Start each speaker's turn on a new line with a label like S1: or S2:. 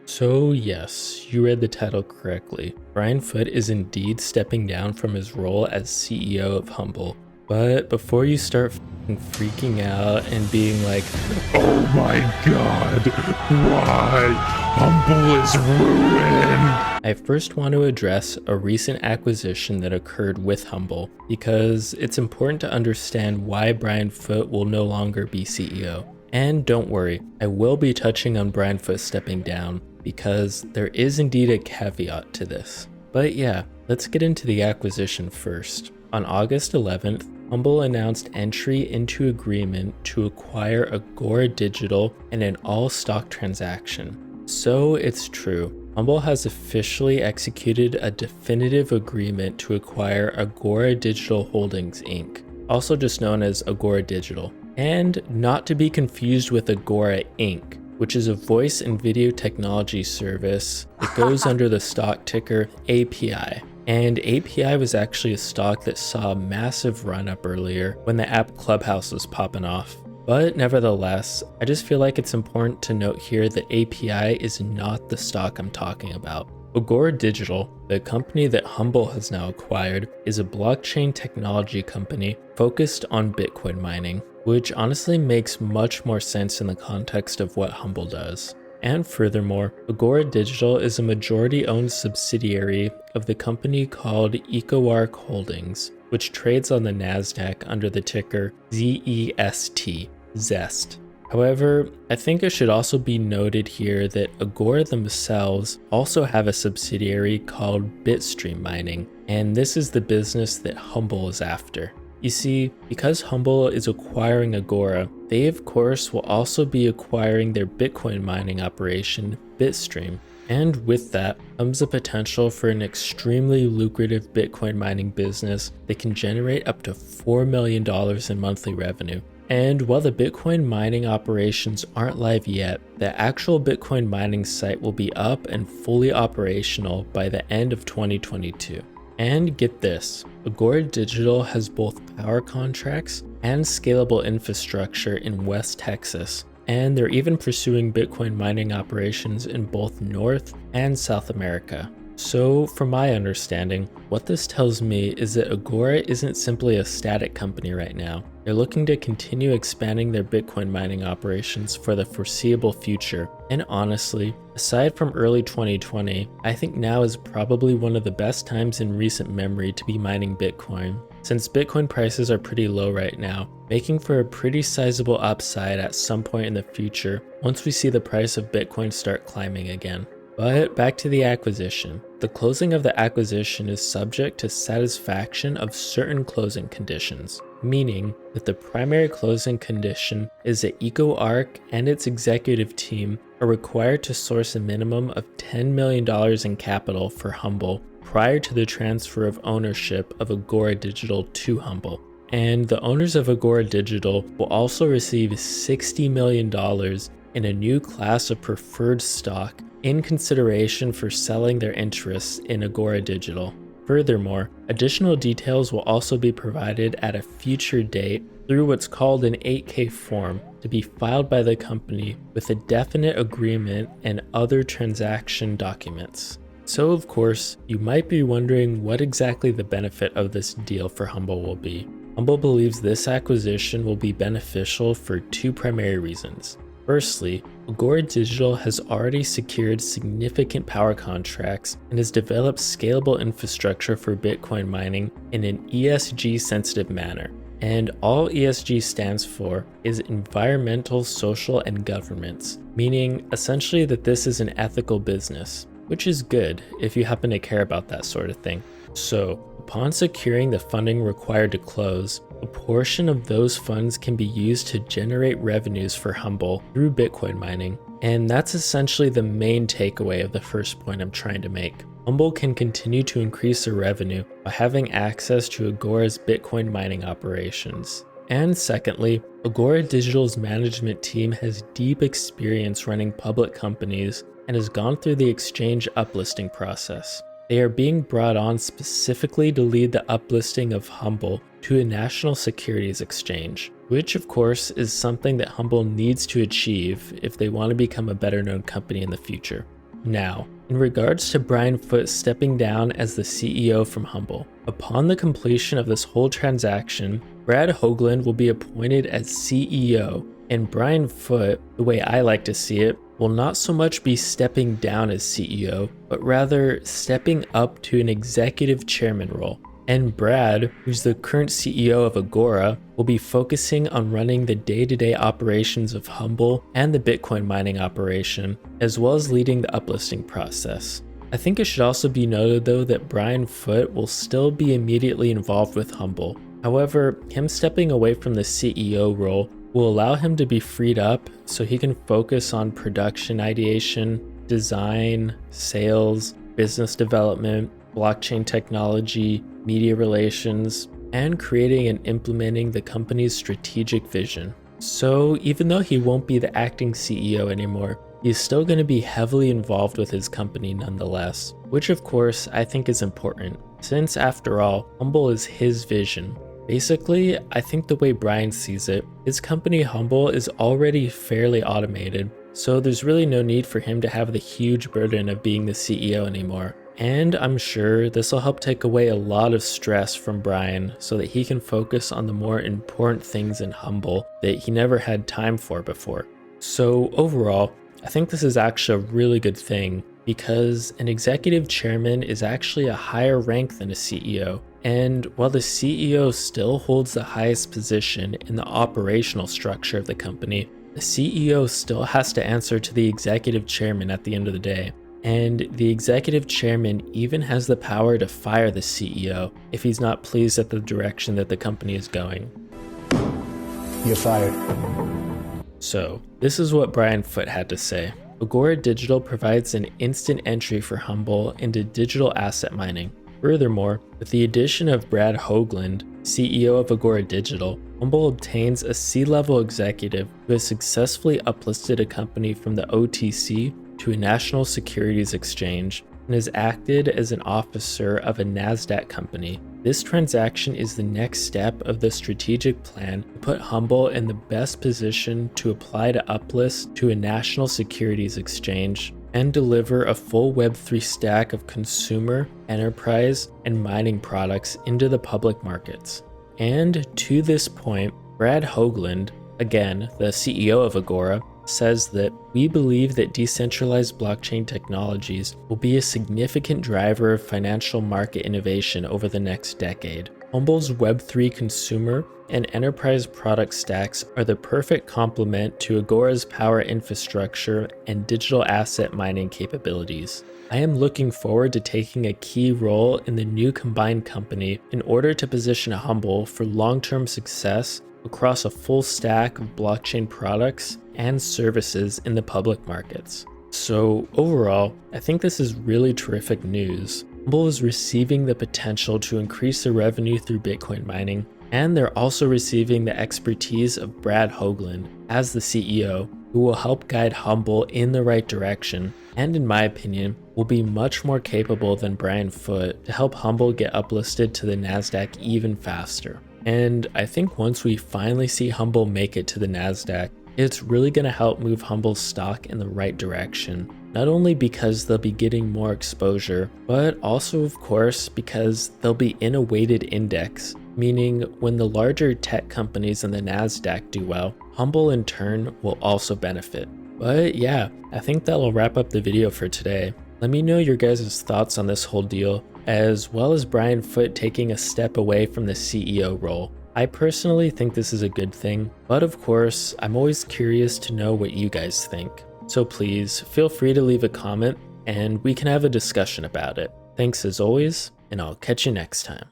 S1: So yes, you read the title correctly. Brian Foote is indeed stepping down from his role as CEO of HUMBL. But before you start freaking out and being like,
S2: "Oh my god, why? HUMBL is ruined!"
S1: I first want to address a recent acquisition that occurred with HUMBL because it's important to understand why Brian Foote will no longer be CEO. And don't worry, I will be touching on Brian Foote stepping down because there is indeed a caveat to this. But yeah, let's get into the acquisition first. On August 11th, HUMBL announced entry into agreement to acquire Agora Digital in an all-stock transaction. So it's true, HUMBL has officially executed a definitive agreement to acquire Agora Digital Holdings Inc., also just known as Agora Digital, and not to be confused with Agora Inc., which is a voice and video technology service that goes under the stock ticker API. And API was actually a stock that saw a massive run up earlier when the app Clubhouse was popping off. But nevertheless, I just feel like it's important to note here that API is not the stock I'm talking about. Agora Digital, the company that HUMBL has now acquired, is a blockchain technology company focused on Bitcoin mining, which honestly makes much more sense in the context of what HUMBL does. And furthermore, Agora Digital is a majority-owned subsidiary of the company called EcoArc Holdings, which trades on the Nasdaq under the ticker ZEST, Zest. However, I think it should also be noted here that Agora themselves also have a subsidiary called Bitstream Mining, and this is the business that HUMBL is after. You see, because HUMBL is acquiring Agora, they of course will also be acquiring their Bitcoin mining operation, Bitstream. And with that comes the potential for an extremely lucrative Bitcoin mining business that can generate up to $4 million in monthly revenue. And while the Bitcoin mining operations aren't live yet, the actual Bitcoin mining site will be up and fully operational by the end of 2022. And get this, Agora Digital has both power contracts and scalable infrastructure in West Texas, and they're even pursuing Bitcoin mining operations in both North and South America. So from my understanding, what this tells me is that Agora isn't simply a static company right now. They're looking to continue expanding their Bitcoin mining operations for the foreseeable future. And honestly, aside from early 2020, I think now is probably one of the best times in recent memory to be mining Bitcoin, since Bitcoin prices are pretty low right now, making for a pretty sizable upside at some point in the future once we see the price of Bitcoin start climbing again. But back to the acquisition. The closing of the acquisition is subject to satisfaction of certain closing conditions, meaning that the primary closing condition is that EcoArc and its executive team are required to source a minimum of $10 million in capital for HUMBL prior to the transfer of ownership of Agora Digital to HUMBL. And the owners of Agora Digital will also receive $60 million in a new class of preferred stock in consideration for selling their interests in Agora Digital. Furthermore, additional details will also be provided at a future date through what's called an 8-K form to be filed by the company with a definite agreement and other transaction documents. So of course, you might be wondering what exactly the benefit of this deal for HUMBL will be. HUMBL believes this acquisition will be beneficial for two primary reasons. Firstly, Agora Digital has already secured significant power contracts and has developed scalable infrastructure for Bitcoin mining in an ESG-sensitive manner. And all ESG stands for is environmental, social, and governance, meaning essentially that this is an ethical business, which is good if you happen to care about that sort of thing. So, upon securing the funding required to close, a portion of those funds can be used to generate revenues for HUMBL through Bitcoin mining. And that's essentially the main takeaway of the first point I'm trying to make. HUMBL can continue to increase their revenue by having access to Agora's Bitcoin mining operations. And secondly, Agora Digital's management team has deep experience running public companies and has gone through the exchange uplisting process. They are being brought on specifically to lead the uplisting of HUMBL to a national securities exchange, which of course is something that HUMBL needs to achieve if they want to become a better known company in the future. Now, in regards to Brian Foote stepping down as the CEO from HUMBL, upon the completion of this whole transaction, Brad Hoagland will be appointed as CEO, and Brian Foote, the way I like to see it, will not so much be stepping down as CEO, but rather stepping up to an executive chairman role. And Brad, who's the current CEO of Agora, will be focusing on running the day-to-day operations of HUMBL and the Bitcoin mining operation, as well as leading the uplisting process. I think it should also be noted though that Brian Foote will still be immediately involved with HUMBL. However, him stepping away from the CEO role will allow him to be freed up so he can focus on production ideation, design, sales, business development, blockchain technology, media relations, and creating and implementing the company's strategic vision. So even though he won't be the acting CEO anymore, he's still going to be heavily involved with his company nonetheless, which of course I think is important, since after all, HUMBL is his vision. Basically, I think the way Brian sees it, his company HUMBL is already fairly automated, so there's really no need for him to have the huge burden of being the CEO anymore. And I'm sure this will help take away a lot of stress from Brian so that he can focus on the more important things in HUMBL that he never had time for before. So overall, I think this is actually a really good thing because an executive chairman is actually a higher rank than a CEO. And while the CEO still holds the highest position in the operational structure of the company, the CEO still has to answer to the executive chairman at the end of the day. And the executive chairman even has the power to fire the CEO if he's not pleased at the direction that the company is going.
S3: You're fired.
S1: So, this is what Brian Foote had to say. Agora Digital provides an instant entry for HUMBL into digital asset mining. Furthermore, with the addition of Brad Hoagland, CEO of Agora Digital, HUMBL obtains a C-level executive who has successfully uplisted a company from the OTC to a national securities exchange and has acted as an officer of a NASDAQ company. This transaction is the next step of the strategic plan to put HUMBL in the best position to apply to uplist to a national securities exchange and deliver a full Web3 stack of consumer, enterprise, and mining products into the public markets. And to this point, Brad Hoagland, again the CEO of Agora, says that we believe that decentralized blockchain technologies will be a significant driver of financial market innovation over the next decade. HUMBL's Web3 consumer and enterprise product stacks are the perfect complement to Agora's power infrastructure and digital asset mining capabilities. I am looking forward to taking a key role in the new combined company in order to position HUMBL for long-term success across a full stack of blockchain products and services in the public markets. So overall, I think this is really terrific news. HUMBL is receiving the potential to increase their revenue through Bitcoin mining, and they're also receiving the expertise of Brad Hoagland as the CEO, who will help guide HUMBL in the right direction, and in my opinion, will be much more capable than Brian Foote to help HUMBL get uplisted to the NASDAQ even faster. And I think once we finally see HUMBL make it to the NASDAQ, it's really going to help move HUMBL's stock in the right direction. Not only because they'll be getting more exposure, but also of course because they'll be in a weighted index, meaning when the larger tech companies in the NASDAQ do well, HUMBL in turn will also benefit. But yeah, I think that'll wrap up the video for today. Let me know your guys' thoughts on this whole deal, as well as Brian Foote taking a step away from the CEO role. I personally think this is a good thing, but of course, I'm always curious to know what you guys think. So please feel free to leave a comment and we can have a discussion about it. Thanks as always, and I'll catch you next time.